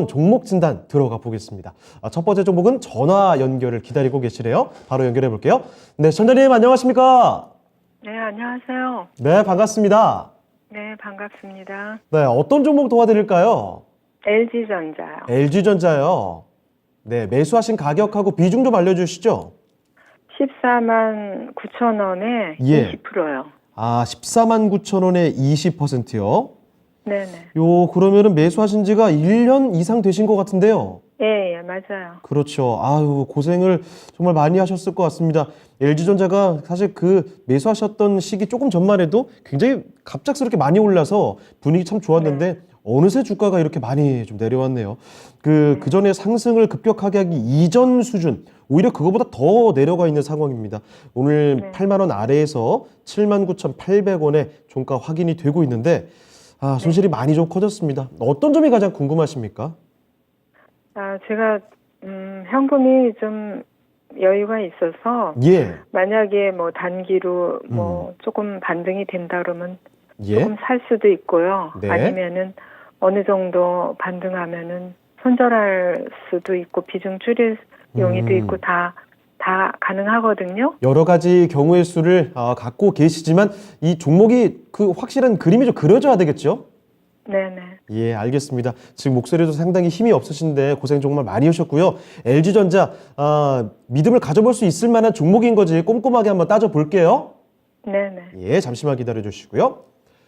종목 진단 들어가 보겠습니다. 첫 번째 종목은 전화 연결을 기다리고 계시래요. 바로 연결해 볼게요. 네, 전자님 안녕하십니까? 네, 안녕하세요. 네, 반갑습니다. 네, 반갑습니다. 네, 어떤 종목 도와드릴까요? LG전자요. LG전자요. 네, 매수하신 가격하고 비중 좀 알려주시죠. 14만 9천 원에 예. 20%요. 14만 9천 원에 20%요. 네네. 그러면은 매수하신 지가 1년 이상 되신 것 같은데요. 예, 맞아요. 그렇죠. 아유, 고생을 정말 많이 하셨을 것 같습니다. LG전자가 사실 그 매수하셨던 시기 조금 전만 해도 굉장히 갑작스럽게 많이 올라서 분위기 참 좋았는데 어느새 주가가 이렇게 많이 좀 내려왔네요. 그 전에 상승을 급격하게 하기 이전 수준, 오히려 그거보다 더 내려가 있는 상황입니다. 오늘 8만 원 아래에서 7만 9,800원에 종가 확인이 되고 있는데 손실이 많이 좀 커졌습니다. 어떤 점이 가장 궁금하십니까? 제가 현금이 좀 여유가 있어서 예. 만약에 뭐 단기로 뭐 조금 반등이 된다 그러면 예. 조금 살 수도 있고요. 네. 아니면은 어느 정도 반등하면은 손절할 수도 있고 비중 줄일 용의도 있고 다 가능하거든요. 여러 가지 경우의 수를 갖고 계시지만 이 종목이 그 확실한 그림이 좀 그려져야 되겠죠? 네네. 예, 알겠습니다. 지금 목소리도 상당히 힘이 없으신데 고생 정말 많이 하셨고요. LG전자 믿음을 가져볼 수 있을 만한 종목인 거지 꼼꼼하게 한번 따져볼게요. 네네. 예, 잠시만 기다려 주시고요.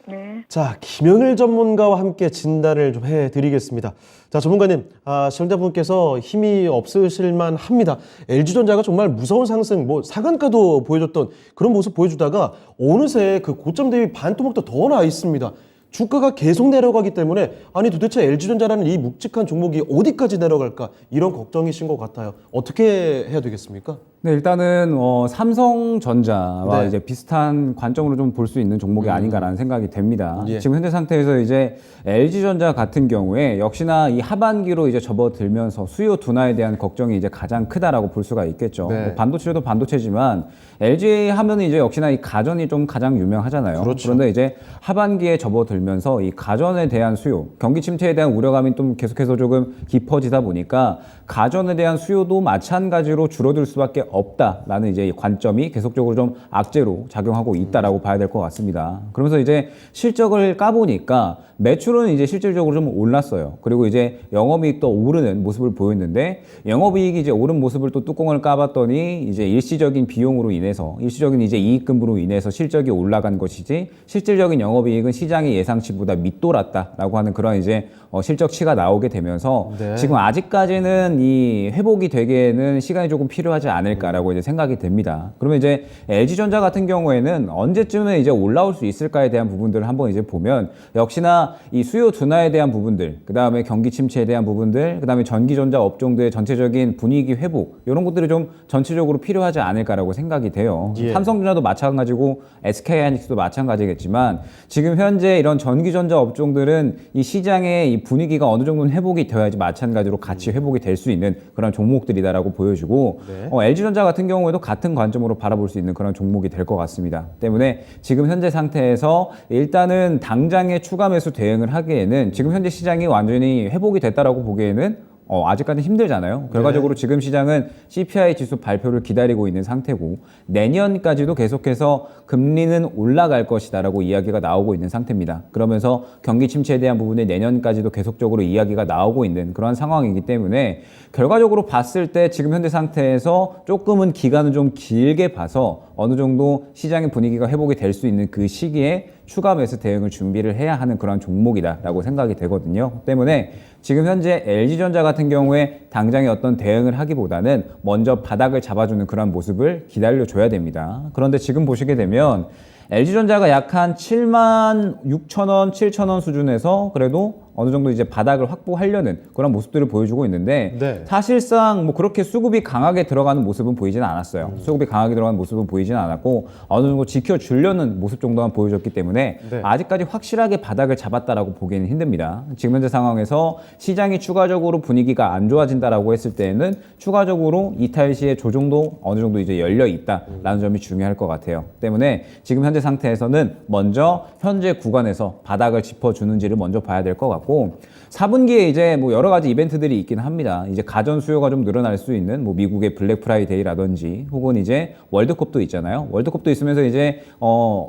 네. 자, 김현일 전문가와 함께 진단을 좀 해드리겠습니다. 자, 전문가님, 시청자분께서 힘이 없으실만 합니다. LG전자가 정말 무서운 상승, 상한가도 보여줬던 그런 모습 보여주다가 어느새 그 고점 대비 반토막도 더 나와 있습니다. 주가가 계속 내려가기 때문에 아니 도대체 LG전자라는 이 묵직한 종목이 어디까지 내려갈까 이런 걱정이신 것 같아요. 어떻게 해야 되겠습니까? 네, 일단은 삼성전자와 네. 이제 비슷한 관점으로 좀 볼 수 있는 종목이 아닌가라는 생각이 됩니다. 예. 지금 현재 상태에서 이제 LG전자 같은 경우에 역시나 이 하반기로 이제 접어들면서 수요 둔화에 대한 걱정이 이제 가장 크다라고 볼 수가 있겠죠. 네. 뭐 반도체도 반도체지만 LG 하면은 이제 역시나 이 가전이 좀 가장 유명하잖아요. 그렇죠. 그런데 이제 하반기에 접어들면서 이 가전에 대한 수요, 경기 침체에 대한 우려감이 좀 계속해서 조금 깊어지다 보니까 가전에 대한 수요도 마찬가지로 줄어들 수밖에 없다라는 이제 관점이 계속적으로 좀 악재로 작용하고 있다라고 봐야 될 것 같습니다. 그러면서 이제 실적을 까보니까 매출은 이제 실질적으로 좀 올랐어요. 그리고 이제 영업이익도 오르는 모습을 보였는데 영업이익이 이제 오른 모습을 또 뚜껑을 까봤더니 이제 일시적인 비용으로 인해서 일시적인 이제 이익금으로 인해서 실적이 올라간 것이지 실질적인 영업이익은 시장의 예상치보다 밑돌았다라고 하는 그런 이제 실적치가 나오게 되면서 네. 지금 아직까지는 이 회복이 되기에는 시간이 조금 필요하지 않을까라고 이제 생각이 됩니다. 그러면 이제 LG전자 같은 경우에는 언제쯤에 이제 올라올 수 있을까에 대한 부분들을 한번 이제 보면 역시나 이 수요 둔화에 대한 부분들, 그 다음에 경기 침체에 대한 부분들, 그 다음에 전기전자 업종들의 전체적인 분위기 회복 이런 것들이 좀 전체적으로 필요하지 않을까라고 생각이 돼요. 예. 삼성전자도 마찬가지고 SK하이닉스도 마찬가지겠지만 지금 현재 이런 전기전자 업종들은 이 시장의 이 분위기가 어느 정도는 회복이 되어야지 마찬가지로 같이 회복이 될 수 있는 그런 종목들이다라고 보여지고 네. LG전자 같은 경우에도 같은 관점으로 바라볼 수 있는 그런 종목이 될 것 같습니다. 때문에 지금 현재 상태에서 일단은 당장의 추가 매수 대응을 하기에는 지금 현재 시장이 완전히 회복이 됐다라고 보기에는 아직까지 힘들잖아요. 결과적으로 지금 시장은 CPI 지수 발표를 기다리고 있는 상태고 내년까지도 계속해서 금리는 올라갈 것이다라고 이야기가 나오고 있는 상태입니다. 그러면서 경기 침체에 대한 부분이 내년까지도 계속적으로 이야기가 나오고 있는 그런 상황이기 때문에 결과적으로 봤을 때 지금 현재 상태에서 조금은 기간을 좀 길게 봐서 어느 정도 시장의 분위기가 회복이 될 수 있는 그 시기에 추가 매수 대응을 준비를 해야 하는 그런 종목이다라고 생각이 되거든요. 때문에 지금 현재 LG전자 같은 경우에 당장의 어떤 대응을 하기보다는 먼저 바닥을 잡아주는 그런 모습을 기다려줘야 됩니다. 그런데 지금 보시게 되면 LG전자가 약 한 7만 6천 원, 7천 원 수준에서 그래도 어느 정도 이제 바닥을 확보하려는 그런 모습들을 보여주고 있는데 네. 사실상 뭐 그렇게 수급이 강하게 들어가는 모습은 보이지는 않았어요. 수급이 강하게 들어가는 모습은 보이지는 않았고 어느 정도 지켜주려는 모습 정도만 보여줬기 때문에 네. 아직까지 확실하게 바닥을 잡았다라고 보기에는 힘듭니다. 지금 현재 상황에서 시장이 추가적으로 분위기가 안 좋아진다라고 했을 때에는 추가적으로 이탈 시의 조정도 어느 정도 이제 열려 있다라는 점이 중요할 것 같아요. 때문에 지금 현재 상태에서는 먼저 현재 구간에서 바닥을 짚어주는지를 먼저 봐야 될 것 같고, 4분기에 이제 뭐 여러 가지 이벤트들이 있긴 합니다. 이제 가전 수요가 좀 늘어날 수 있는 뭐 미국의 블랙 프라이데이라든지 혹은 이제 월드컵도 있잖아요. 월드컵도 있으면서 이제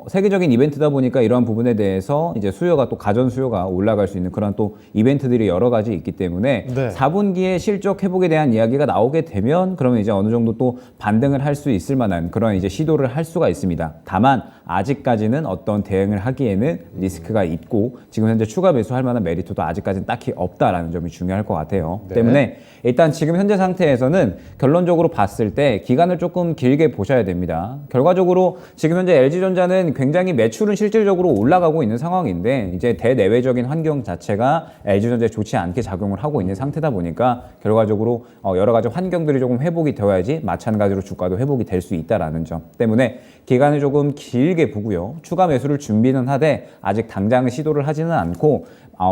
세계적인 이벤트다 보니까 이러한 부분에 대해서 이제 수요가 또 가전 수요가 올라갈 수 있는 그런 또 이벤트들이 여러 가지 있기 때문에 네. 4분기에 실적 회복에 대한 이야기가 나오게 되면 그러면 이제 어느 정도 또 반등을 할 수 있을 만한 그런 이제 시도를 할 수가 있습니다. 다만 아직까지는 어떤 대응을 하기에는 리스크가 있고 지금 현재 추가 매수할 만한 메리트도 아직까지는 딱히 없다라는 점이 중요할 것 같아요. 네. 때문에 일단 지금 현재 상태에서는 결론적으로 봤을 때 기간을 조금 길게 보셔야 됩니다. 결과적으로 지금 현재 LG전자는 굉장히 매출은 실질적으로 올라가고 있는 상황인데 이제 대내외적인 환경 자체가 LG전자에 좋지 않게 작용을 하고 있는 상태다 보니까 결과적으로 여러 가지 환경들이 조금 회복이 되어야지 마찬가지로 주가도 회복이 될 수 있다라는 점 때문에 기간을 조금 길게 보고요. 추가 매수를 준비는 하되 아직 당장은 시도를 하지는 않고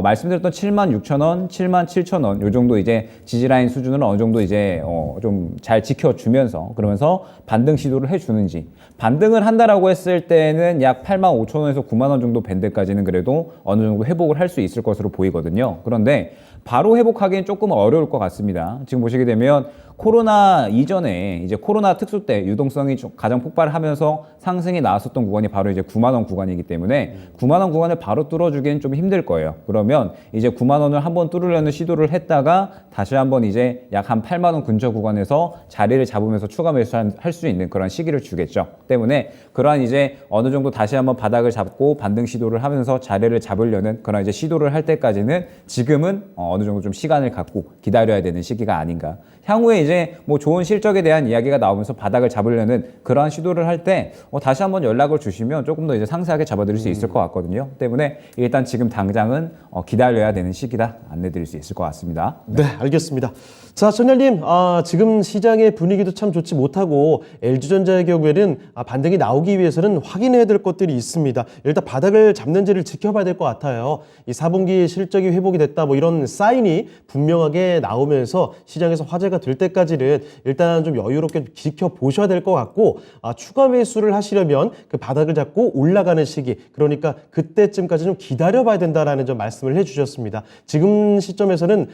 말씀드렸던 76,000원, 77,000원 요 정도 이제 지지라인 수준을 어느 정도 이제 좀 잘 지켜주면서 그러면서 반등 시도를 해주는지, 반등을 한다라고 했을 때는 약 85,000원에서 90,000원 정도 밴드까지는 그래도 어느 정도 회복을 할 수 있을 것으로 보이거든요. 그런데 바로 회복하기엔 조금 어려울 것 같습니다. 지금 보시게 되면 코로나 이전에 이제 코로나 특수 때 유동성이 가장 폭발을 하면서 상승이 나왔었던 구간이 바로 이제 90,000원 구간이기 때문에 90,000원 구간을 바로 뚫어주기엔 좀 힘들 거예요. 그러면 이제 90,000원을 한번 뚫으려는 시도를 했다가 다시 한번 이제 약 한 80,000원 근처 구간에서 자리를 잡으면서 추가 매수할 수 있는 그런 시기를 주겠죠. 때문에 그러한 이제 어느 정도 다시 한번 바닥을 잡고 반등 시도를 하면서 자리를 잡으려는 그런 이제 시도를 할 때까지는 지금은 어느 정도 좀 시간을 갖고 기다려야 되는 시기가 아닌가. 향후에 이제 뭐 좋은 실적에 대한 이야기가 나오면서 바닥을 잡으려는 그러한 시도를 할 때 다시 한번 연락을 주시면 조금 더 이제 상세하게 잡아드릴 수 있을 것 같거든요. 때문에 일단 지금 당장은 기다려야 되는 시기다 안내드릴 수 있을 것 같습니다. 네, 알겠습니다. 자, 전열님, 지금 시장의 분위기도 참 좋지 못하고 LG전자의 경우에는 반등이 나오기 위해서는 확인해야 될 것들이 있습니다. 일단 바닥을 잡는지를 지켜봐야 될 것 같아요. 이 4분기 실적이 회복이 됐다 뭐 이런 사인이 분명하게 나오면서 시장에서 화제가 될 때까지는 일단 좀 여유롭게 지켜보셔야 될 것 같고, 추가 매수를 하시려면 그 바닥을 잡고 올라가는 시기, 그러니까 그때쯤까지 좀 기다려봐야 된다라는 점 말씀을 해주셨습니다. 지금 시점에서는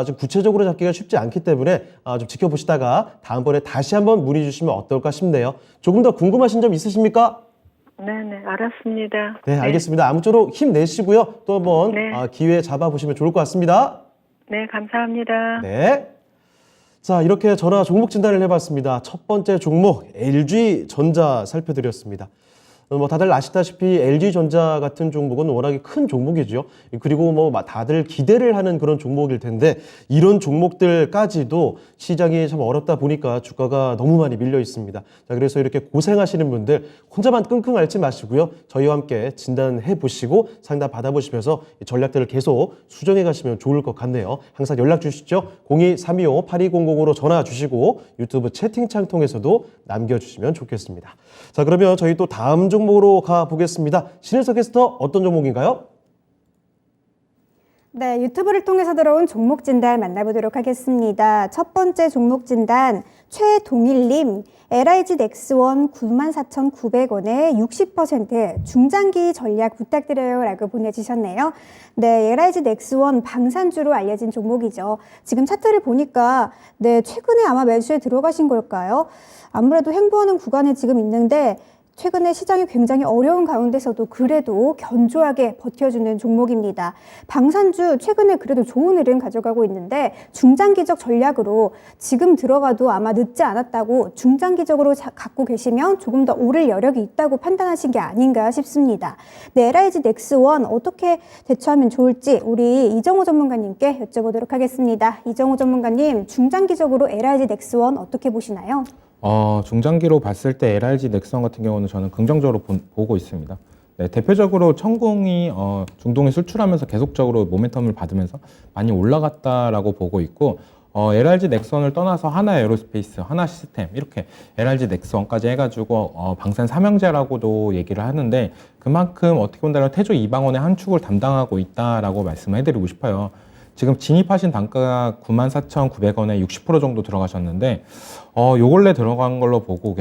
좀 구체적으로 잡기가 쉽지 않기 때문에 좀 지켜보시다가 다음번에 다시 한번 문의 주시면 어떨까 싶네요. 조금 더 궁금하신 점 있으십니까? 네네, 알았습니다. 네, 알겠습니다. 아무쪼록 힘내시고요. 또 한번 네. 기회 잡아보시면 좋을 것 같습니다. 네, 감사합니다. 네. 자, 이렇게 전화 종목 진단을 해봤습니다. 첫 번째 종목 LG전자 살펴드렸습니다. 뭐 다들 아시다시피 LG전자 같은 종목은 워낙에 큰 종목이죠. 그리고 뭐 다들 기대를 하는 그런 종목일 텐데 이런 종목들까지도 시장이 참 어렵다 보니까 주가가 너무 많이 밀려 있습니다. 자, 그래서 이렇게 고생하시는 분들 혼자만 끙끙 앓지 마시고요. 저희와 함께 진단해 보시고 상담 받아보시면서 전략들을 계속 수정해 가시면 좋을 것 같네요. 항상 연락 주시죠. 02-325-8200으로 전화 주시고 유튜브 채팅창 통해서도 남겨주시면 좋겠습니다. 자, 그러면 저희 또 다음 종목으로 가보겠습니다. 신혜석 캐스터 어떤 종목인가요? 네, 유튜브를 통해서 들어온 종목 진단 만나보도록 하겠습니다. 첫 번째 종목 진단 최동일님, LIG 넥스원 94,900원에 60% 중장기 전략 부탁드려요 라고 보내주셨네요. 네, LIG 넥스원 방산주로 알려진 종목이죠. 지금 차트를 보니까 네, 최근에 아마 매수에 들어가신 걸까요? 아무래도 횡보하는 구간에 지금 있는데 최근에 시장이 굉장히 어려운 가운데서도 그래도 견조하게 버텨주는 종목입니다. 방산주 최근에 그래도 좋은 흐름 가져가고 있는데 중장기적 전략으로 지금 들어가도 아마 늦지 않았다고 중장기적으로 갖고 계시면 조금 더 오를 여력이 있다고 판단하신 게 아닌가 싶습니다. 네, LIG 넥스원 어떻게 대처하면 좋을지 우리 이정호 전문가님께 여쭤보도록 하겠습니다. 이정호 전문가님, 중장기적으로 LIG 넥스원 어떻게 보시나요? 중장기로 봤을 때 LIG 넥스원 같은 경우는 저는 긍정적으로 보고 있습니다. 네, 대표적으로 천궁이 중동에 수출하면서 계속적으로 모멘텀을 받으면서 많이 올라갔다라고 보고 있고, LIG 넥스원을 떠나서 하나 에어로스페이스, 하나 시스템 이렇게 LIG 넥스원까지 해가지고 방산 삼형제라고도 얘기를 하는데 그만큼 어떻게 본다면 태조 이방원의 한 축을 담당하고 있다라고 말씀을 해드리고 싶어요. 지금 진입하신 단가가 94,900원에 60% 정도 들어가셨는데 요 근래 들어간 걸로 보고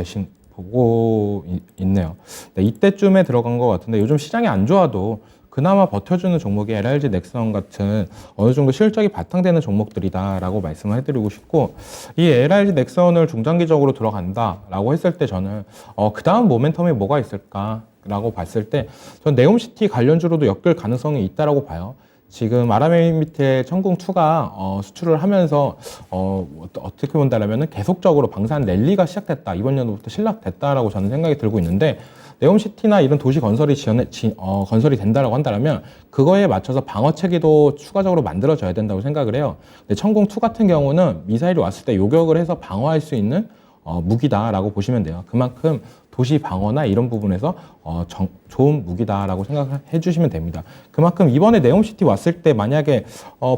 있네요. 네, 이때쯤에 들어간 것 같은데 요즘 시장이 안 좋아도 그나마 버텨주는 종목이 LRG 넥슨 같은 어느 정도 실적이 바탕되는 종목들이다라고 말씀을 해드리고 싶고, 이 LRG 넥슨을 중장기적으로 들어간다라고 했을 때 저는 그 다음 모멘텀이 뭐가 있을까라고 봤을 때 전 네옴시티 관련주로도 엮일 가능성이 있다라고 봐요. 지금 아랍에미리트의 천궁2가 수출을 하면서 어떻게 본다라면 계속적으로 방산 랠리가 시작됐다. 이번 연도부터 신락됐다라고 저는 생각이 들고 있는데, 네옴시티나 이런 도시 건설이 건설이 된다라고 한다면 그거에 맞춰서 방어 체계도 추가적으로 만들어져야 된다고 생각을 해요. 근데 천궁2 같은 경우는 미사일이 왔을 때 요격을 해서 방어할 수 있는 무기다라고 보시면 돼요. 그만큼 도시 방어나 이런 부분에서 좋은 무기다라고 생각해 주시면 됩니다. 그만큼 이번에 네옴시티 왔을 때 만약에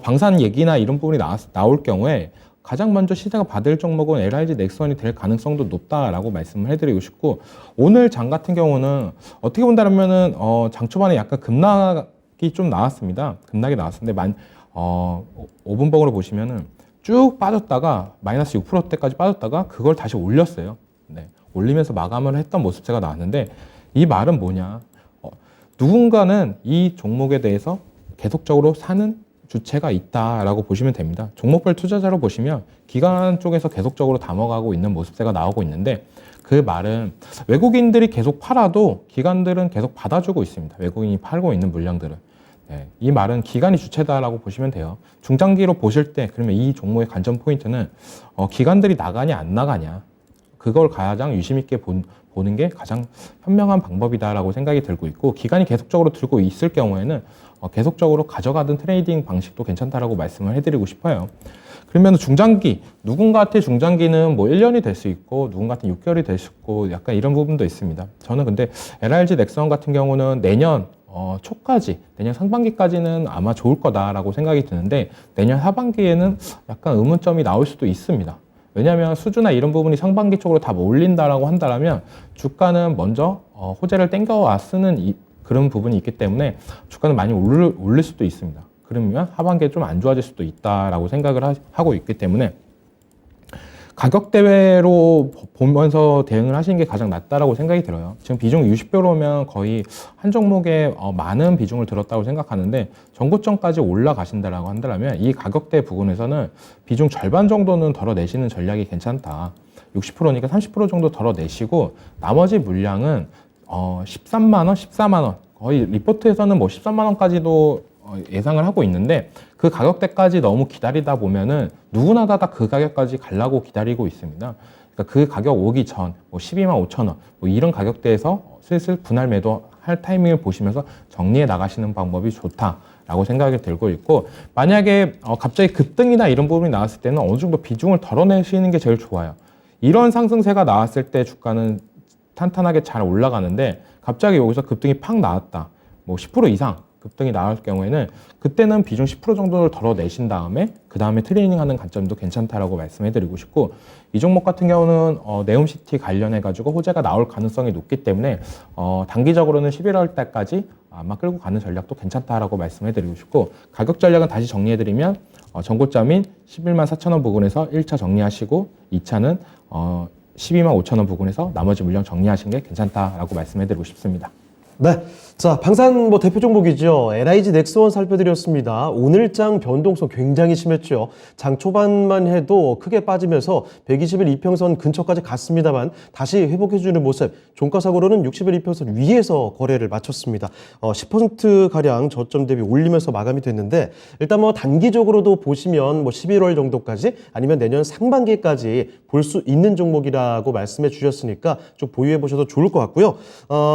방산 얘기나 이런 부분이 나올 경우에 가장 먼저 시장을 받을 종목은 LRG 넥슨이 될 가능성도 높다라고 말씀을 해드리고 싶고, 오늘 장 같은 경우는 어떻게 본다면은 장 초반에 약간 급락이 좀 나왔습니다. 급락이 나왔었는데 5분봉으로 보시면은 쭉 빠졌다가 마이너스 6%대까지 빠졌다가 그걸 다시 올렸어요. 네, 올리면서 마감을 했던 모습체가 나왔는데, 이 말은 뭐냐? 누군가는 이 종목에 대해서 계속적으로 사는 주체가 있다라고 보시면 됩니다. 종목별 투자자로 보시면 기관 쪽에서 계속적으로 담아가고 있는 모습세가 나오고 있는데, 그 말은 외국인들이 계속 팔아도 기관들은 계속 받아주고 있습니다. 외국인이 팔고 있는 물량들은. 네, 이 말은 기관이 주체다라고 보시면 돼요. 중장기로 보실 때 그러면 이 종목의 관전 포인트는 기관들이 나가냐 안 나가냐, 그걸 가장 유심 있게 보는 게 가장 현명한 방법이다라고 생각이 들고 있고, 기관이 계속적으로 들고 있을 경우에는 계속적으로 가져가던 트레이딩 방식도 괜찮다라고 말씀을 해드리고 싶어요. 그러면 중장기, 누군가한테 중장기는 뭐 1년이 될 수 있고 누군가한테 6개월이 될 수 있고 약간 이런 부분도 있습니다. 저는 근데 LRG 넥슨 같은 경우는 내년 초까지, 내년 상반기까지는 아마 좋을 거다라고 생각이 드는데, 내년 하반기에는 약간 의문점이 나올 수도 있습니다. 왜냐하면 수주나 이런 부분이 상반기 쪽으로 다 몰린다라고 한다면 주가는 먼저 호재를 땡겨와 쓰는 그런 부분이 있기 때문에 주가는 많이 오를 수도 있습니다. 그러면 하반기에 좀 안 좋아질 수도 있다라고 생각을 하고 있기 때문에 가격 대회로 보면서 대응을 하시는 게 가장 낫다라고 생각이 들어요. 지금 비중 60%면 거의 한 종목에 많은 비중을 들었다고 생각하는데, 전고점까지 올라가신다라고 한다면 이 가격대 부분에서는 비중 절반 정도는 덜어내시는 전략이 괜찮다. 60%니까 30% 정도 덜어내시고 나머지 물량은 13만 원, 14만 원, 거의 리포트에서는 뭐 13만 원까지도 예상을 하고 있는데, 그 가격대까지 너무 기다리다 보면은 누구나 다 그 가격까지 가려고 기다리고 있습니다. 그러니까 그 가격 오기 전, 뭐 12만 5천 원, 뭐 이런 가격대에서 슬슬 분할 매도할 타이밍을 보시면서 정리해 나가시는 방법이 좋다라고 생각이 들고 있고, 만약에 갑자기 급등이나 이런 부분이 나왔을 때는 어느 정도 비중을 덜어내시는 게 제일 좋아요. 이런 상승세가 나왔을 때 주가는 탄탄하게 잘 올라가는데, 갑자기 여기서 급등이 팍 나왔다, 뭐 10% 이상 급등이 나올 경우에는 그때는 비중 10% 정도를 덜어내신 다음에 그 다음에 트레이닝하는 관점도 괜찮다라고 말씀해드리고 싶고, 이 종목 같은 경우는 네옴시티 관련해가지고 호재가 나올 가능성이 높기 때문에 단기적으로는 11월 달까지 아마 끌고 가는 전략도 괜찮다라고 말씀해드리고 싶고, 가격 전략은 다시 정리해드리면 전고점인 11만 4천 원 부근에서 1차 정리하시고 2차는 12만 5천 원 부근에서 나머지 물량 정리하시는 게 괜찮다라고 말씀해드리고 싶습니다. 네. 자, 방산 대표 종목이죠. LIG 넥스원 살펴드렸습니다. 오늘장 변동성 굉장히 심했죠. 장 초반만 해도 크게 빠지면서 120일 이평선 근처까지 갔습니다만 다시 회복해주는 모습, 종가상으로는 60일 이평선 위에서 거래를 마쳤습니다. 10%가량 저점 대비 올리면서 마감이 됐는데, 일단 뭐 단기적으로도 보시면 뭐 11월 정도까지 아니면 내년 상반기까지 볼 수 있는 종목이라고 말씀해 주셨으니까 좀 보유해 보셔도 좋을 것 같고요.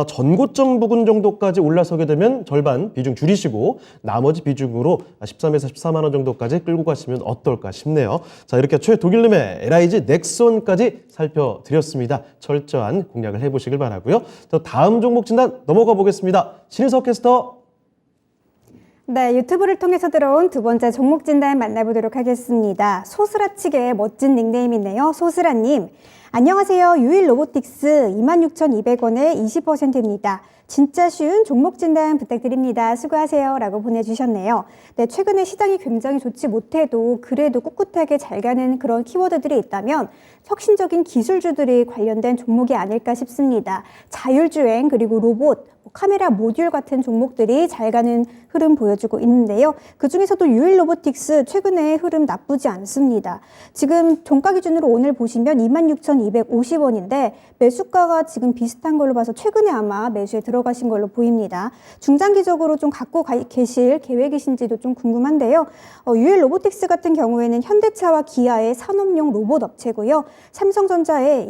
전고점 부근 정도까지 올라서게 되면 절반 비중 줄이시고 나머지 비중으로 13에서 14만 원 정도까지 끌고 가시면 어떨까 싶네요. 자, 이렇게 최독일님의 LIG 넥슨까지 살펴드렸습니다. 철저한 공략을 해보시길 바라고요. 자, 다음 종목 진단 넘어가 보겠습니다. 신인석 캐스터. 네, 유튜브를 통해서 들어온 두 번째 종목 진단 만나보도록 하겠습니다. 소스라치게 멋진 닉네임이네요. 소스라님. 안녕하세요. 유일 로보틱스 26,200원에 20%입니다. 진짜 쉬운 종목 진단 부탁드립니다. 수고하세요. 라고 보내주셨네요. 네, 최근에 시장이 굉장히 좋지 못해도 그래도 꿋꿋하게 잘 가는 그런 키워드들이 있다면 혁신적인 기술주들이 관련된 종목이 아닐까 싶습니다. 자율주행 그리고 로봇, 카메라 모듈 같은 종목들이 잘 가는 흐름 보여주고 있는데요. 그중에서도 유일 로보틱스 최근에 흐름 나쁘지 않습니다. 지금 종가 기준으로 오늘 보시면 26,250원인데 매수가가 지금 비슷한 걸로 봐서 최근에 아마 매수에 들어가신 걸로 보입니다. 중장기적으로 좀 갖고 계실 계획이신지도 좀 궁금한데요. 유일 로보틱스 같은 경우에는 현대차와 기아의 산업용 로봇 업체고요. 삼성전자의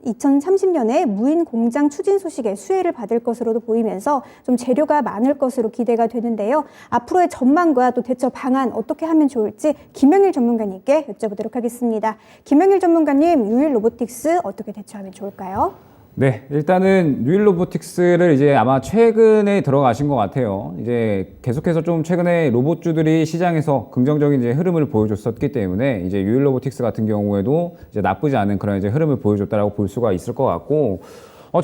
2030년에 무인 공장 추진 소식에 수혜를 받을 것으로도 보이면서 좀 재료가 많을 것으로 기대가 되는데요. 앞으로의 전망과 또 대처 방안 어떻게 하면 좋을지 김영일 전문가님께 여쭤보도록 하겠습니다. 김영일 전문가님, 유일 로보틱스 어떻게 대처하면 좋을까요? 네, 일단은 유일 로보틱스를 이제 아마 최근에 들어가신 것 같아요. 이제 계속해서 좀 최근에 로봇주들이 시장에서 긍정적인 이제 흐름을 보여줬었기 때문에 이제 유일 로보틱스 같은 경우에도 이제 나쁘지 않은 그런 이제 흐름을 보여줬다라고 볼 수가 있을 것 같고,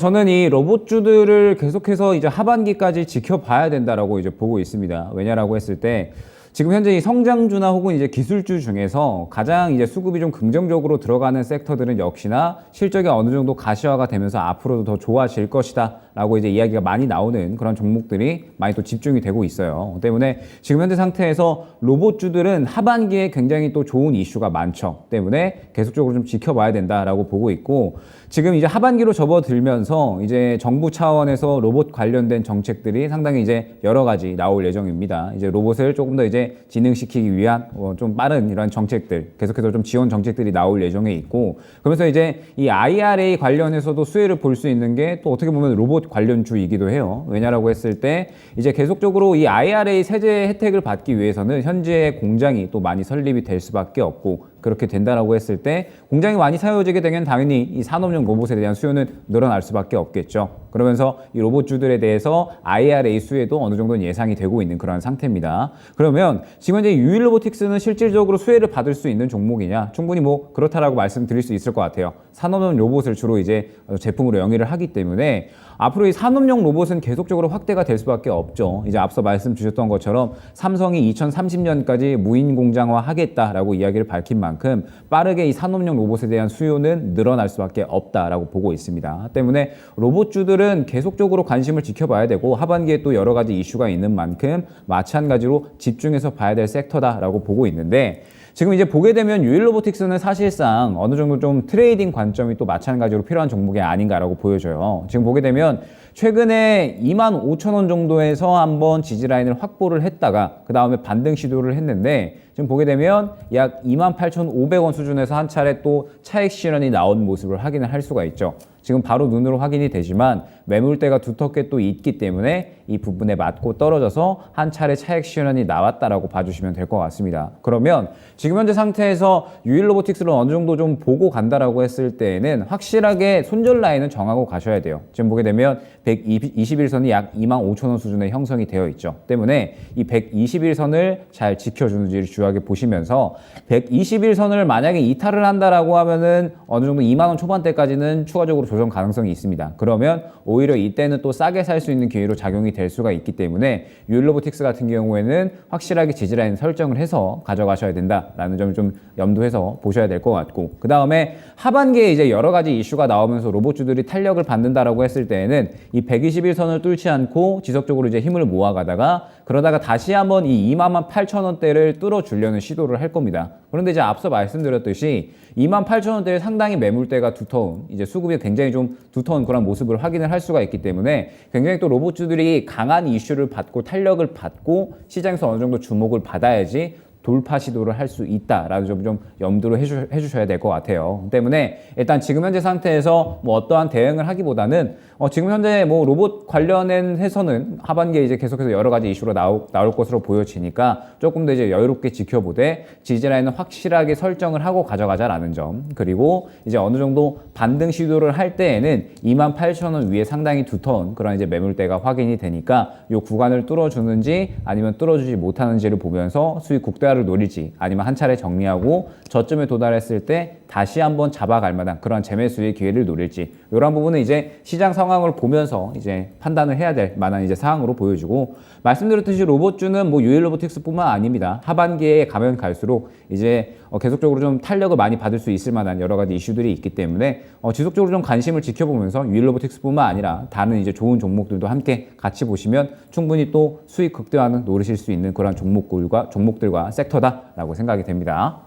저는 이 로봇주들을 계속해서 이제 하반기까지 지켜봐야 된다라고 이제 보고 있습니다. 왜냐라고 했을 때 지금 현재 이 성장주나 혹은 이제 기술주 중에서 가장 이제 수급이 좀 긍정적으로 들어가는 섹터들은 역시나 실적이 어느 정도 가시화가 되면서 앞으로도 더 좋아질 것이다 라고 이제 이야기가 많이 나오는 그런 종목들이 많이 또 집중이 되고 있어요. 때문에 지금 현재 상태에서 로봇주들은 하반기에 굉장히 또 좋은 이슈가 많죠. 때문에 계속적으로 좀 지켜봐야 된다라고 보고 있고, 지금 이제 하반기로 접어들면서 이제 정부 차원에서 로봇 관련된 정책들이 상당히 이제 여러 가지 나올 예정입니다. 이제 로봇을 조금 더 이제 진흥시키기 위한 좀 빠른 이런 정책들, 계속해서 좀 지원 정책들이 나올 예정에 있고, 그러면서 이제 이 IRA 관련해서도 수혜를 볼 수 있는 게 또 어떻게 보면 로봇 관련주이기도 해요. 왜냐라고 했을 때 이제 계속적으로 이 IRA 세제 혜택을 받기 위해서는 현재 공장이 또 많이 설립이 될 수밖에 없고, 그렇게 된다라고 했을 때 공장이 많이 사용되게 되면 당연히 이 산업용 로봇에 대한 수요는 늘어날 수밖에 없겠죠. 그러면서 이 로봇주들에 대해서 IRA 수혜도 어느 정도는 예상이 되고 있는 그런 상태입니다. 그러면 지금 현재 유일 로보틱스는 실질적으로 수혜를 받을 수 있는 종목이냐? 충분히 뭐 그렇다라고 말씀드릴 수 있을 것 같아요. 산업용 로봇을 주로 이제 제품으로 영위를 하기 때문에 앞으로 이 산업용 로봇은 계속적으로 확대가 될 수밖에 없죠. 이제 앞서 말씀 주셨던 것처럼 삼성이 2030년까지 무인 공장화 하겠다라고 이야기를 밝힌 만큼 빠르게 이 산업용 로봇에 대한 수요는 늘어날 수밖에 없다라고 보고 있습니다. 때문에 로봇주들은 계속적으로 관심을 지켜봐야 되고, 하반기에 또 여러 가지 이슈가 있는 만큼 마찬가지로 집중해서 봐야 될 섹터다라고 보고 있는데, 지금 이제 보게 되면 유일 로보틱스는 사실상 어느 정도 좀 트레이딩 관점이 또 마찬가지로 필요한 종목이 아닌가라고 보여져요. 지금 보게 되면 최근에 25,000원 정도에서 한번 지지라인을 확보를 했다가 그 다음에 반등 시도를 했는데, 지금 보게 되면 약 28,500원 수준에서 한 차례 또 차익 실현이 나온 모습을 확인을 할 수가 있죠. 지금 바로 눈으로 확인이 되지만 매물대가 두텁게 또 있기 때문에 이 부분에 맞고 떨어져서 한 차례 차익 실현이 나왔다라고 봐주시면 될 것 같습니다. 그러면 지금 현재 상태에서 유일 로보틱스를 어느 정도 좀 보고 간다라고 했을 때에는 확실하게 손절 라인은 정하고 가셔야 돼요. 지금 보게 되면 121선이 약 25,000원 수준의 형성이 되어 있죠. 때문에 이 121선을 잘 지켜주는지를 주요하게 보시면서 121선을 만약에 이탈을 한다라고 하면은 어느 정도 2만 원 초반대까지는 추가적으로 조정 가능성이 있습니다. 그러면 오히려 이때는 또 싸게 살 수 있는 기회로 작용이 될 수가 있기 때문에 유일 로보틱스 같은 경우에는 확실하게 지지라인 설정을 해서 가져가셔야 된다라는 점을 좀 염두해서 보셔야 될 것 같고, 그 다음에 하반기에 이제 여러 가지 이슈가 나오면서 로봇주들이 탄력을 받는다라고 했을 때에는 이 121선을 뚫지 않고 지속적으로 이제 힘을 모아가다가 그러다가 다시 한번 이 28,000원대를 뚫어주려는 시도를 할 겁니다. 그런데 이제 앞서 말씀드렸듯이 28,000원대에 상당히 매물대가 두터운, 이제 수급이 굉장히 좀 두터운 그런 모습을 확인을 할 수가 있기 때문에 굉장히 또 로봇주들이 강한 이슈를 받고 탄력을 받고 시장에서 어느 정도 주목을 받아야지 돌파 시도를 할 수 있다라는 점 좀 염두를 해주셔야 될 것 같아요. 때문에 일단 지금 현재 상태에서 뭐 어떠한 대응을 하기보다는 지금 현재 뭐 로봇 관련해서는 하반기에 이제 계속해서 여러 가지 이슈로 나올 것으로 보여지니까 조금 더 이제 여유롭게 지켜보되 지지라인은 확실하게 설정을 하고 가져가자라는 점, 그리고 이제 어느 정도 반등 시도를 할 때에는 28,000원 위에 상당히 두터운 그런 이제 매물대가 확인이 되니까 이 구간을 뚫어주는지 아니면 뚫어주지 못하는지를 보면서 수익 국대화를 노릴지, 아니면 한 차례 정리하고 저점에 도달했을 때 다시 한번 잡아갈 만한 그런 재매수의 기회를 노릴지 이런 부분은 이제 시장 상황을 보면서 이제 판단을 해야 될 만한 이제 사항으로 보여지고 말씀드렸듯이 로봇주는 뭐 유일 로보틱스뿐만 아닙니다. 하반기에 가면 갈수록 이제 계속적으로 좀 탄력을 많이 받을 수 있을 만한 여러 가지 이슈들이 있기 때문에 지속적으로 좀 관심을 지켜보면서 유일 로보틱스뿐만 아니라 다른 이제 좋은 종목들도 함께 같이 보시면 충분히 또 수익 극대화는 노리실 수 있는 그런 종목들과 섹터다라고 생각이 됩니다.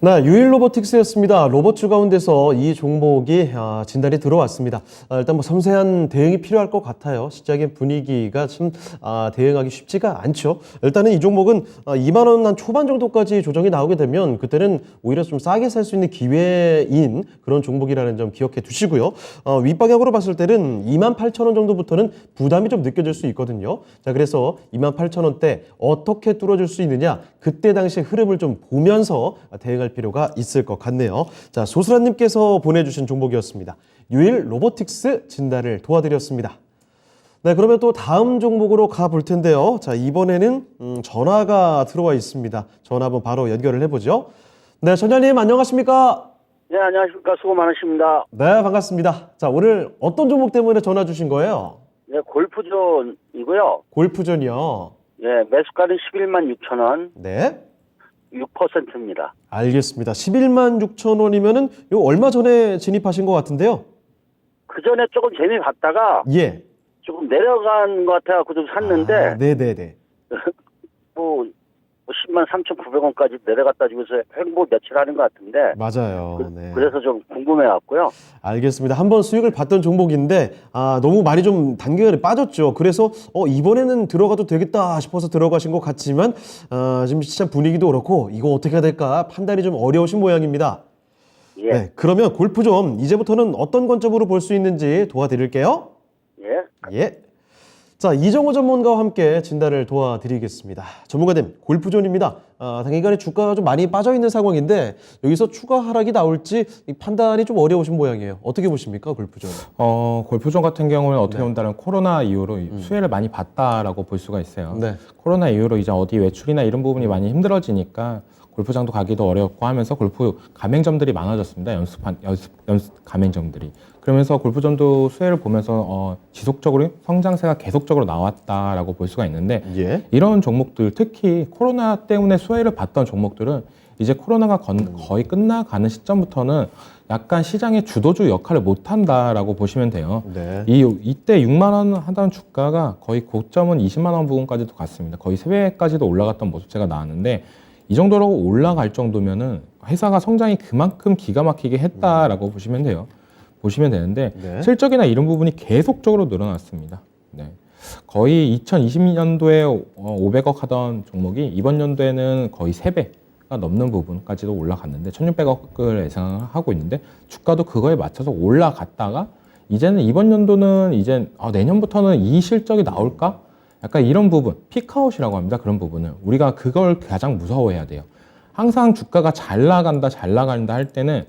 네, 유일 로보틱스였습니다. 로봇주 가운데서 이 종목이 진단이 들어왔습니다. 일단 뭐 섬세한 대응이 필요할 것 같아요. 시장의 분위기가 참 대응하기 쉽지가 않죠. 일단은 이 종목은 2만 원 한 초반 정도까지 조정이 나오게 되면 그때는 오히려 좀 싸게 살 수 있는 기회인 그런 종목이라는 점 기억해 두시고요. 윗방향으로 봤을 때는 2만 8천 원 정도부터는 부담이 좀 느껴질 수 있거든요. 자, 그래서 2만 8천 원대 어떻게 뚫어줄 수 있느냐, 그때 당시 흐름을 좀 보면서 대응할 필요가 있을 것 같네요. 자, 소수라님께서 보내주신 종목이었습니다. 유일 로보틱스 진단을 도와드렸습니다. 네, 그러면 또 다음 종목으로 가볼 텐데요. 자, 이번에는 전화가 들어와 있습니다. 전화 한번 바로 연결을 해보죠. 네, 전자님 안녕하십니까? 네, 안녕하십니까. 수고 많으십니다. 네, 반갑습니다. 자, 오늘 어떤 종목 때문에 전화 주신 거예요? 네, 골프존이고요. 골프전이요. 예, 매수가는 11만 6천 원, 네. 6%입니다. 알겠습니다. 11만 6천 원이면은 요 얼마 전에 진입하신 것 같은데요. 그 전에 조금 재미 봤다가 예. 조금 내려간 것 같아갖고 좀 샀는데, 네네네. 뭐 10만 3,900원까지 내려갔다 지고서 횡보 며칠 하는 것 같은데, 맞아요. 네. 그래서 좀 궁금해갖고요. 알겠습니다. 한번 수익을 봤던 종목인데 너무 많이 좀 단기간에 빠졌죠. 그래서 이번에는 들어가도 되겠다 싶어서 들어가신 것 같지만 지금 시장 분위기도 그렇고 이거 어떻게 해야 될까 판단이 좀 어려우신 모양입니다. 예, 네, 그러면 골프 좀 이제부터는 어떤 관점으로 볼 수 있는지 도와드릴게요. 예. 예. 자, 이정호 전문가와 함께 진단을 도와드리겠습니다. 전문가님, 골프존입니다. 단기간에 주가가 좀 많이 빠져있는 상황인데 여기서 추가 하락이 나올지 이 판단이 좀 어려우신 모양이에요. 어떻게 보십니까, 골프존? 골프존 같은 경우는 어떻게 본다면 코로나 이후로 수혜를 많이 봤다라고 볼 수가 있어요. 네. 코로나 이후로 이제 어디 외출이나 이런 부분이 많이 힘들어지니까 골프장도 가기도 어렵고 하면서 골프 가맹점들이 많아졌습니다. 연습 가맹점들이. 그러면서 골프존도 수혜를 보면서 지속적으로 성장세가 계속적으로 나왔다라고 볼 수가 있는데 예. 이런 종목들, 특히 코로나 때문에 수혜를 봤던 종목들은 이제 코로나가 거의 끝나가는 시점부터는 약간 시장의 주도주 역할을 못한다라고 보시면 돼요. 네. 이때 6만 원 하던 주가가 거의 고점은 20만 원 부근까지도 갔습니다. 거의 3배까지도 올라갔던 모습체가 나왔는데 이 정도로 올라갈 정도면은 회사가 성장이 그만큼 기가 막히게 했다라고 보시면 돼요. 보시면 되는데 네. 실적이나 이런 부분이 계속적으로 늘어났습니다. 네. 거의 2020년도에 500억 하던 종목이 이번 연도에는 거의 3배가 넘는 부분까지도 올라갔는데 1600억을 예상하고 있는데 주가도 그거에 맞춰서 올라갔다가 이제는 이번 연도는 이제 내년부터는 이 실적이 나올까? 약간 이런 부분, 피크아웃이라고 합니다. 그런 부분을 우리가 그걸 가장 무서워해야 돼요. 항상 주가가 잘 나간다 할 때는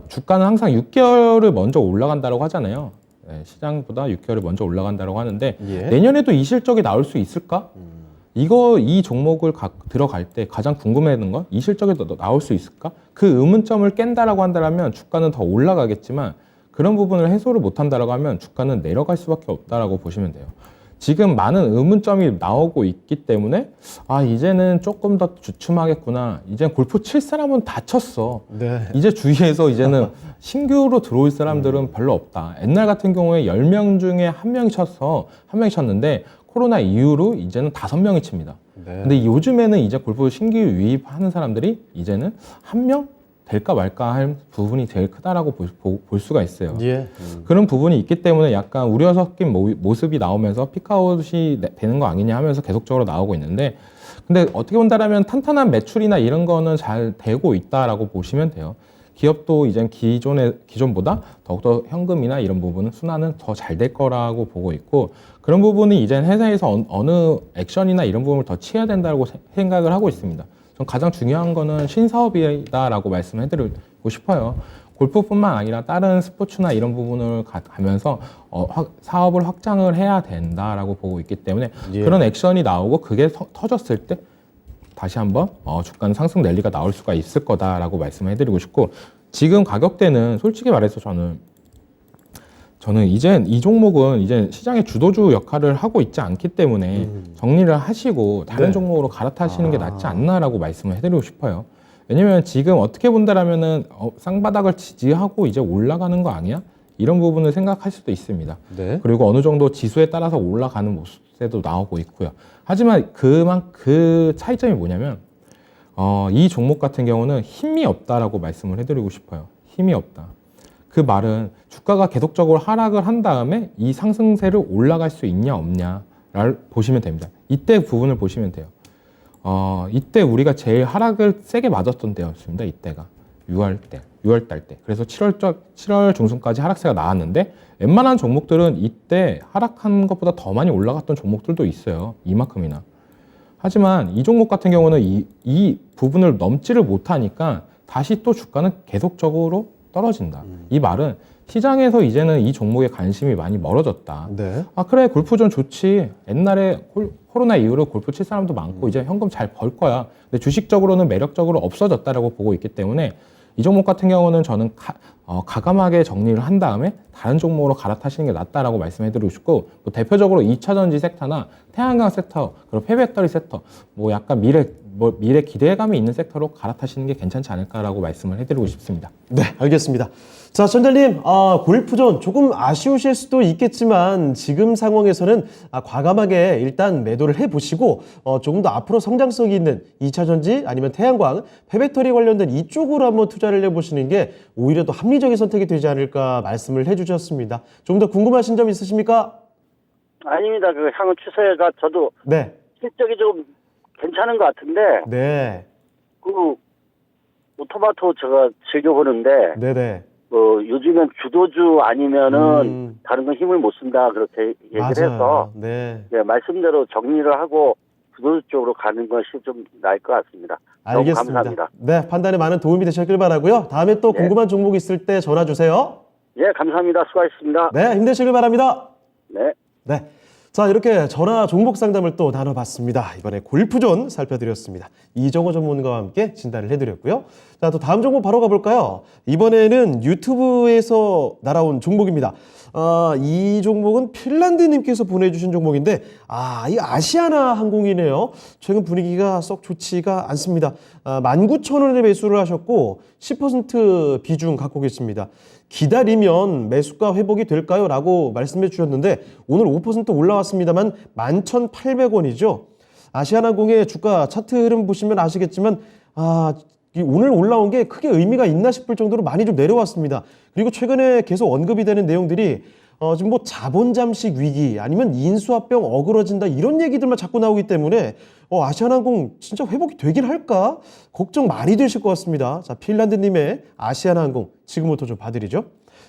주가는 항상 6개월을 먼저 올라간다고 하잖아요. 네, 시장보다 6개월을 먼저 올라간다고 하는데 예. 내년에도 이 실적이 나올 수 있을까? 이 종목을 들어갈 때 가장 궁금해하는 건 이 실적이 나올 수 있을까? 그 의문점을 깬다라고 한다면 주가는 더 올라가겠지만 그런 부분을 해소를 못한다라고 하면 주가는 내려갈 수밖에 없다라고 보시면 돼요. 지금 많은 의문점이 나오고 있기 때문에 이제는 조금 더 주춤하겠구나. 이제 골프 칠 사람은 다 쳤어. 네. 이제 주위에서 이제는 신규로 들어올 사람들은 별로 없다. 옛날 같은 경우에 10명 중에 1명이 쳤어. 1명이 쳤는데 코로나 이후로 이제는 5명이 칩니다. 네. 근데 요즘에는 이제 골프 신규 유입하는 사람들이 이제는 1명 될까 말까 할 부분이 제일 크다라고 볼 수가 있어요. 예. 그런 부분이 있기 때문에 약간 우려 섞인 모습이 나오면서 피크아웃이 되는 거 아니냐 하면서 계속적으로 나오고 있는데 근데 어떻게 본다라면 탄탄한 매출이나 이런 거는 잘 되고 있다라고 보시면 돼요. 기업도 이제 기존보다 더욱더 현금이나 이런 부분은 순환은 더 잘 될 거라고 보고 있고 그런 부분이 이제 회사에서 어느 액션이나 이런 부분을 더 취해야 된다고 생각을 하고 있습니다. 전 가장 중요한 거는 신사업이다라고 말씀해드리고 싶어요. 골프뿐만 아니라 다른 스포츠나 이런 부분을 가면서 사업을 확장을 해야 된다라고 보고 있기 때문에 예. 그런 액션이 나오고 그게 터졌을 때 다시 한번 주가는 상승 랠리가 나올 수가 있을 거다라고 말씀을 해드리고 싶고, 지금 가격대는 솔직히 말해서 저는 이제 이 종목은 이제 시장의 주도주 역할을 하고 있지 않기 때문에 정리를 하시고 다른 네. 종목으로 갈아타시는 게 낫지 않나라고 말씀을 해드리고 싶어요. 왜냐면 지금 어떻게 본다라면은 쌍바닥을 지지하고 이제 올라가는 거 아니야? 이런 부분을 생각할 수도 있습니다. 네. 그리고 어느 정도 지수에 따라서 올라가는 모습도 나오고 있고요. 하지만 그 차이점이 뭐냐면 이 종목 같은 경우는 힘이 없다라고 말씀을 해드리고 싶어요. 힘이 없다. 그 말은 주가가 계속적으로 하락을 한 다음에 이 상승세를 올라갈 수 있냐 없냐를 보시면 됩니다. 이때 부분을 보시면 돼요. 이때 우리가 제일 하락을 세게 맞았던 때였습니다. 이때가 6월달 때. 그래서 7월 중순까지 하락세가 나왔는데 웬만한 종목들은 이때 하락한 것보다 더 많이 올라갔던 종목들도 있어요. 이만큼이나. 하지만 이 종목 같은 경우는 이 부분을 넘지를 못하니까 다시 또 주가는 계속적으로 떨어진다. 이 말은 시장에서 이제는 이 종목에 관심이 많이 멀어졌다. 네. 아 그래 골프존 좋지. 옛날에 코로나 이후로 골프 칠 사람도 많고 이제 현금 잘 벌 거야. 근데 주식적으로는 매력적으로 없어졌다라고 보고 있기 때문에 이 종목 같은 경우는 저는 가감하게 정리를 한 다음에 다른 종목으로 갈아타시는 게 낫다라고 말씀해드리고 싶고, 뭐 대표적으로 2차전지 섹터나 태양광 섹터, 그리고 폐배터리 섹터, 뭐 약간 미래 기대감이 있는 섹터로 갈아타시는 게 괜찮지 않을까라고 말씀을 해드리고 싶습니다. 네, 알겠습니다. 자, 전달님, 골프존 조금 아쉬우실 수도 있겠지만 지금 상황에서는 과감하게 일단 매도를 해보시고 조금 더 앞으로 성장성이 있는 2차전지 아니면 태양광, 폐배터리 관련된 이쪽으로 한번 투자를 해보시는 게 오히려 더 합리적인 선택이 되지 않을까 말씀을 해주셨습니다. 좀 더 궁금하신 점 있으십니까? 아닙니다. 그 향후 추세가 저도 네, 실적이 좀 괜찮은 것 같은데 네, 그 오토마토 제가 즐겨보는데 네네. 요즘엔 주도주 아니면은 다른 건 힘을 못 쓴다 그렇게 얘기를 해서 네, 네, 말씀대로 정리를 하고 주도주 쪽으로 가는 것이 좀 나을 것 같습니다. 너무 알겠습니다. 감사합니다. 네, 판단에 많은 도움이 되셨길 바라고요. 다음에 또 네. 궁금한 종목 있을 때 전화 주세요. 예, 감사합니다. 수고하셨습니다. 네, 힘내시길 바랍니다. 네. 네. 자, 이렇게 전화 종목 상담을 또 나눠봤습니다. 이번에 골프존 살펴드렸습니다. 이정호 전문가와 함께 진단을 해드렸고요. 자, 또 다음 종목 바로 가볼까요? 이번에는 유튜브에서 날아온 종목입니다. 이 종목은 핀란드님께서 보내주신 종목인데, 이 아시아나 항공이네요. 최근 분위기가 썩 좋지가 않습니다. 19,000원에 매수를 하셨고 10% 비중 갖고 계십니다. 기다리면 매수가 회복이 될까요? 라고 말씀해 주셨는데 오늘 5% 올라왔습니다만 11,800원이죠. 아시아나항공의 주가 차트 흐름 보시면 아시겠지만 오늘 올라온 게 크게 의미가 있나 싶을 정도로 많이 좀 내려왔습니다. 그리고 최근에 계속 언급이 되는 내용들이 지금 뭐 자본 잠식 위기 아니면 인수합병 어그러진다 이런 얘기들만 자꾸 나오기 때문에 아시아나항공 진짜 회복이 되긴 할까 걱정 많이 되실 것 같습니다. 자, 핀란드님의 아시아나항공 지금부터 좀 봐드리죠.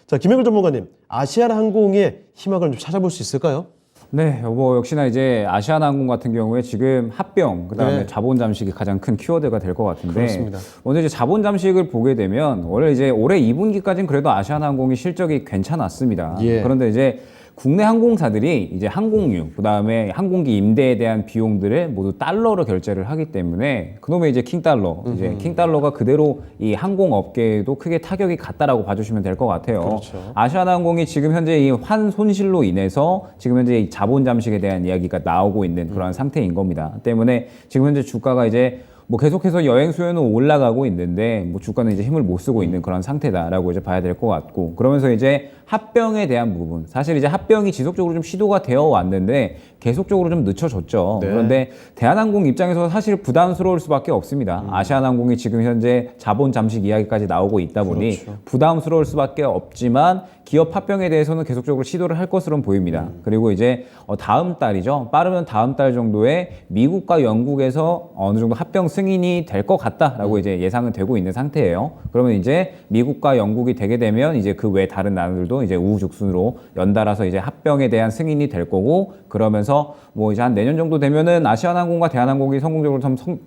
자, 김영일 전문가님, 아시아나항공의 희망을 좀 찾아볼 수 있을까요? 네, 뭐 역시나 이제 아시아나항공 같은 경우에 지금 합병, 그다음에 네. 자본 잠식이 가장 큰 키워드가 될 것 같은데, 그렇습니다. 먼저 이제 자본 잠식을 보게 되면 원래 이제 올해 2분기까지는 그래도 아시아나항공이 실적이 괜찮았습니다. 예. 그런데 이제 국내 항공사들이 이제 항공유, 그다음에 항공기 임대에 대한 비용들을 모두 달러로 결제를 하기 때문에 그놈의 이제 킹달러, 이제 킹달러가 그대로 이 항공업계에도 크게 타격이 갔다라고 봐주시면 될 것 같아요. 그렇죠. 아시아나항공이 지금 현재 이 환 손실로 인해서 지금 현재 이 자본 잠식에 대한 이야기가 나오고 있는 그런 상태인 겁니다. 때문에 지금 현재 주가가 이제 뭐 계속해서 여행 수요는 올라가고 있는데 뭐 주가는 이제 힘을 못 쓰고 있는 그런 상태다라고 이제 봐야 될 것 같고, 그러면서 이제 합병에 대한 부분, 사실 이제 합병이 지속적으로 좀 시도가 되어 왔는데 계속적으로 좀 늦춰졌죠. 네. 그런데 대한항공 입장에서 사실 부담스러울 수밖에 없습니다. 아시아나항공이 지금 현재 자본 잠식 이야기까지 나오고 있다 보니 그렇죠. 부담스러울 수밖에 없지만 기업 합병에 대해서는 계속적으로 시도를 할 것으로 보입니다. 그리고 이제 다음 달이죠. 빠르면 다음 달 정도에 미국과 영국에서 어느 정도 합병 승인이 될 것 같다라고 이제 예상은 되고 있는 상태예요. 그러면 이제 미국과 영국이 되게 되면 이제 그 외 다른 나라들도 이제 우후죽순으로 연달아서 이제 합병에 대한 승인이 될 거고, 그러면서 뭐 이제 한 내년 정도 되면은 아시아나항공과 대한항공이 성공적으로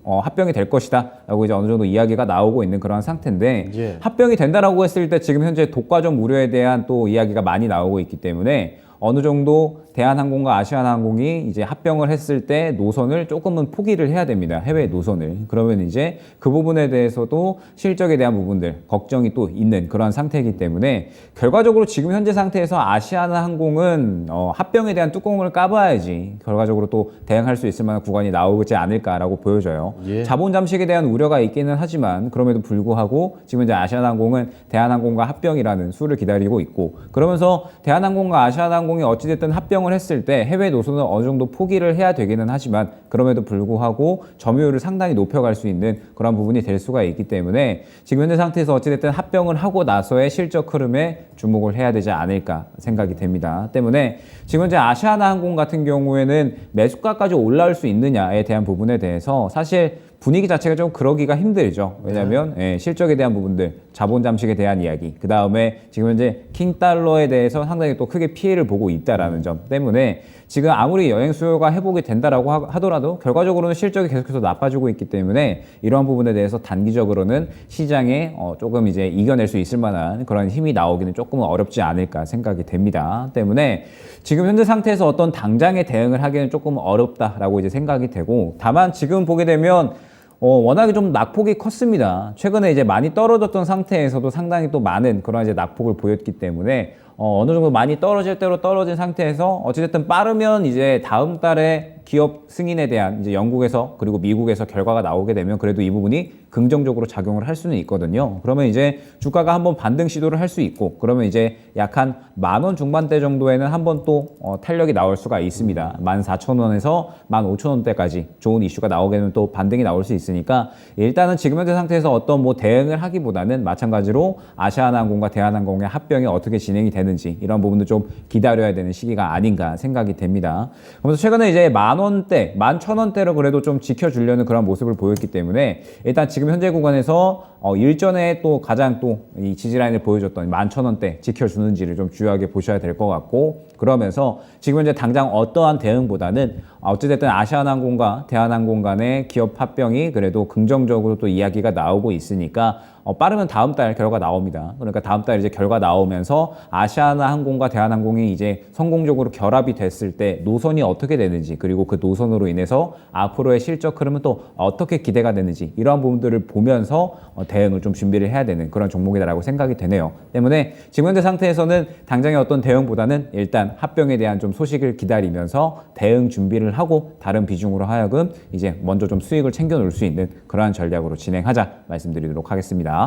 합병이 될 것이다라고 이제 어느 정도 이야기가 나오고 있는 그런 상태인데, 예. 합병이 된다라고 했을 때 지금 현재 독과점 우려에 대한 또 이야기가 많이 나오고 있기 때문에 어느 정도 대한항공과 아시아나항공이 이제 합병을 했을 때 노선을 조금은 포기를 해야 됩니다. 해외 노선을. 그러면 이제 그 부분에 대해서도 실적에 대한 부분들 걱정이 또 있는 그러한 상태이기 때문에 결과적으로 지금 현재 상태에서 아시아나항공은 합병에 대한 뚜껑을 까봐야지 결과적으로 또 대응할 수 있을 만한 구간이 나오지 않을까라고 보여져요. 예. 자본 잠식에 대한 우려가 있기는 하지만 그럼에도 불구하고 지금 이제 아시아나항공은 대한항공과 합병이라는 수를 기다리고 있고 그러면서 대한항공과 아시아나항공이 어찌됐든 합병을 했을 때 해외 노선을 어느 정도 포기를 해야 되기는 하지만 그럼에도 불구하고 점유율을 상당히 높여갈 수 있는 그런 부분이 될 수가 있기 때문에 지금 현재 상태에서 어찌됐든 합병을 하고 나서의 실적 흐름에 주목을 해야 되지 않을까 생각이 됩니다. 때문에 지금 현재 아시아나항공 같은 경우에는 매수가까지 올라올 수 있느냐에 대한 부분에 대해서 사실 분위기 자체가 좀 그러기가 힘들죠. 왜냐하면 실적에 대한 부분들, 자본 잠식에 대한 이야기, 그 다음에 지금 현재 킹달러에 대해서 상당히 또 크게 피해를 보고 있다라는 점 때문에 지금 아무리 여행 수요가 회복이 된다라고 하더라도 결과적으로는 실적이 계속해서 나빠지고 있기 때문에 이러한 부분에 대해서 단기적으로는 시장에 조금 이제 이겨낼 수 있을 만한 그런 힘이 나오기는 조금은 어렵지 않을까 생각이 됩니다. 때문에 지금 현재 상태에서 어떤 당장의 대응을 하기는 조금 어렵다라고 이제 생각이 되고 다만 지금 보게 되면 워낙에 좀 낙폭이 컸습니다. 최근에 이제 많이 떨어졌던 상태에서도 상당히 또 많은 그런 이제 낙폭을 보였기 때문에 어느 정도 많이 떨어질 대로 떨어진 상태에서 어찌됐든 빠르면 이제 다음 달에 기업 승인에 대한 이제 영국에서 그리고 미국에서 결과가 나오게 되면 그래도 이 부분이 긍정적으로 작용을 할 수는 있거든요. 그러면 이제 주가가 한번 반등 시도를 할 수 있고 그러면 이제 약 한 10,000원 중반대 정도에는 한번 또 탄력이 나올 수가 있습니다. 14,000원에서 15,000원대까지 좋은 이슈가 나오게 되면 또 반등이 나올 수 있으니까 일단은 지금 현재 상태에서 어떤 뭐 대응을 하기보다는 마찬가지로 아시아나항공과 대한항공의 합병이 어떻게 진행이 되는지 이런 부분도 좀 기다려야 되는 시기가 아닌가 생각이 됩니다. 그래서 최근에 이제 10,000원대, 11,000원대로 그래도 좀 지켜주려는 그런 모습을 보였기 때문에 일단 지금 현재 구간에서 일전에 또 가장 또 이 지지라인을 보여줬던 11,000원대 지켜주는지를 좀 주요하게 보셔야 될 것 같고 그러면서 지금 현재 당장 어떠한 대응보다는 어찌됐든 아시아나항공과 대한항공 간의 기업 합병이 그래도 긍정적으로 또 이야기가 나오고 있으니까 빠르면 다음 달 결과 나옵니다. 그러니까 다음 달 이제 결과 나오면서 아시아나항공과 대한항공이 이제 성공적으로 결합이 됐을 때 노선이 어떻게 되는지 그리고 그 노선으로 인해서 앞으로의 실적 흐름은 또 어떻게 기대가 되는지 이러한 부분들을 보면서 대응을 좀 준비를 해야 되는 그런 종목이다라고 생각이 되네요. 때문에 지금 현재 상태에서는 당장의 어떤 대응보다는 일단 합병에 대한 좀 소식을 기다리면서 대응 준비를 하고 다른 비중으로 하여금 이제 먼저 좀 수익을 챙겨 놓을 수 있는 그러한 전략으로 진행하자 말씀드리도록 하겠습니다.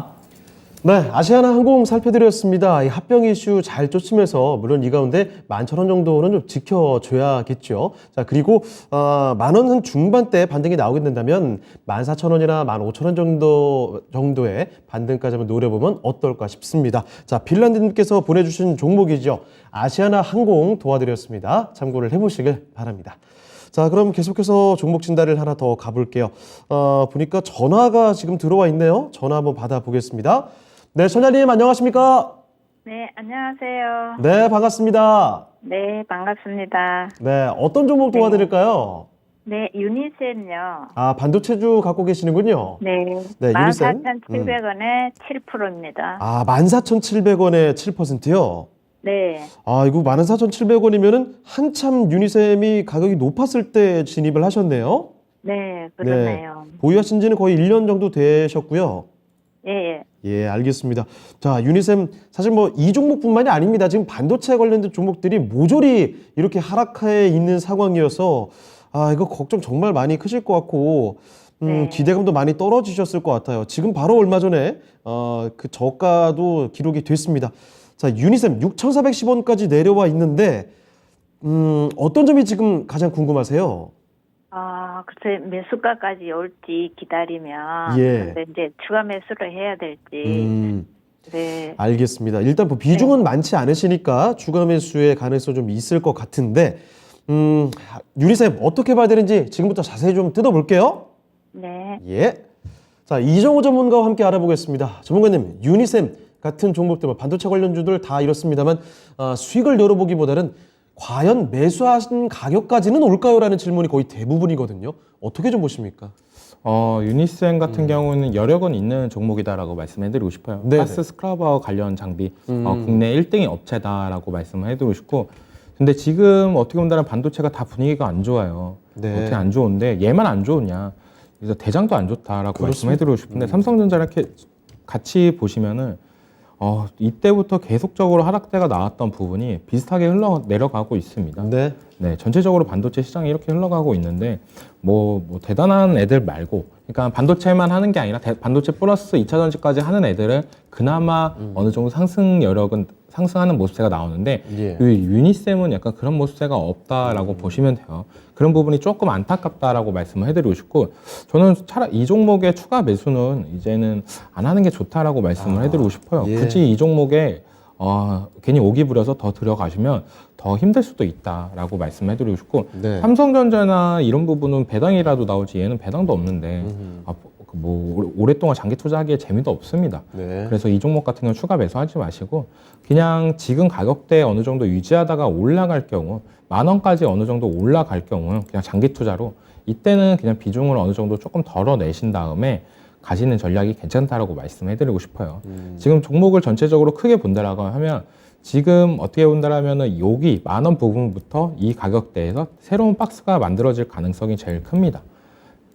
네, 아시아나항공 살펴드렸습니다. 이 합병 이슈 잘 쫓으면서 물론 이 가운데 11,000원 정도는 좀 지켜줘야겠죠. 자, 그리고 10,000원 한 중반대 반등이 나오게 된다면 14,000원이나 15,000원 정도의 반등까지 한번 노려보면 어떨까 싶습니다. 자, 빌란드님께서 보내주신 종목이죠. 아시아나항공 도와드렸습니다. 참고를 해보시길 바랍니다. 자, 그럼 계속해서 종목 진단을 하나 더 가볼게요. 보니까 전화가 지금 들어와 있네요. 전화 한번 받아보겠습니다. 네, 전화님 안녕하십니까? 네, 안녕하세요. 네, 반갑습니다. 네, 반갑습니다. 네, 어떤 종목 도와드릴까요? 네, 유니센요. 아, 반도체주 갖고 계시는군요. 네, 네, 유니센. 14,700원에 7%입니다. 아, 14,700원에 7%요? 네, 아, 이거 14,700원이면은 한참 유니셈이 가격이 높았을 때 진입을 하셨네요. 네, 그러네요. 보유하신 지는 거의 1년 정도 되셨고요. 예. 예, 알겠습니다. 자, 유니셈 사실 뭐 이 종목뿐만이 아닙니다. 지금 반도체 관련된 종목들이 모조리 이렇게 하락해 있는 상황이어서 이거 걱정 정말 많이 크실 것 같고 네. 기대감도 많이 떨어지셨을 것 같아요. 지금 바로 얼마 전에 그 저가도 기록이 됐습니다. 자, 유니셈 6,410원까지 내려와 있는데 어떤 점이 지금 가장 궁금하세요? 글쎄 매수가까지 올지 기다리면 예. 근데 이제 추가 매수를 해야 될지. 네. 알겠습니다. 일단 뭐 비중은 많지 않으시니까 추가 매수의 가능성이 좀 있을 것 같은데 유니셈 어떻게 봐야 되는지 지금부터 자세히 좀 뜯어볼게요. 네. 예. 자, 이정호 전문가와 함께 알아보겠습니다. 전문가님, 유니셈 같은 종목들, 반도체 관련주들 다 이렇습니다만 수익을 열어보기보다는 과연 매수하신 가격까지는 올까요? 라는 질문이 거의 대부분이거든요. 어떻게 좀 보십니까? 유니센 같은 경우는 여력은 있는 종목이다라고 말씀해드리고 싶어요. 네네. 가스 스크라버 관련 장비 국내 1등의 업체다라고 말씀을 해드리고 싶고 근데 지금 어떻게 본다면 반도체가 다 분위기가 안 좋아요. 네. 어떻게 안 좋은데 얘만 안 좋으냐? 그래서 대장도 안 좋다라고 말씀해드리고 싶은데 삼성전자 이렇게 같이 보시면은 이때부터 계속적으로 하락세가 나왔던 부분이 비슷하게 내려가고 있습니다. 네. 네, 전체적으로 반도체 시장이 이렇게 흘러가고 있는데 뭐 대단한 애들 말고, 그러니까 반도체만 하는 게 아니라 반도체 플러스 2차 전지까지 하는 애들은 그나마 어느 정도 상승 여력은 상승하는 모습세가 나오는데 예. 이 유니셈은 약간 그런 모습세가 없다라고 보시면 돼요. 그런 부분이 조금 안타깝다라고 말씀을 해드리고 싶고, 저는 차라리 이 종목의 추가 매수는 이제는 안 하는 게 좋다라고 말씀을 해드리고 싶어요. 예. 굳이 이 종목에 괜히 오기 부려서 더 들어가시면 더 힘들 수도 있다라고 말씀해드리고 싶고, 네. 삼성전자나 이런 부분은 배당이라도 나오지 얘는 배당도 없는데 오랫동안 장기 투자하기에 재미도 없습니다. 네. 그래서 이 종목 같은 경우 추가 매수하지 마시고 그냥 지금 가격대 어느 정도 유지하다가 올라갈 경우 10,000원까지 어느 정도 올라갈 경우 그냥 장기 투자로 이때는 그냥 비중을 어느 정도 조금 덜어내신 다음에 가시는 전략이 괜찮다라고 말씀해드리고 싶어요. 지금 종목을 전체적으로 크게 본다라고 하면 지금 어떻게 본다라면은 여기 10,000원 부분부터 이 가격대에서 새로운 박스가 만들어질 가능성이 제일 큽니다.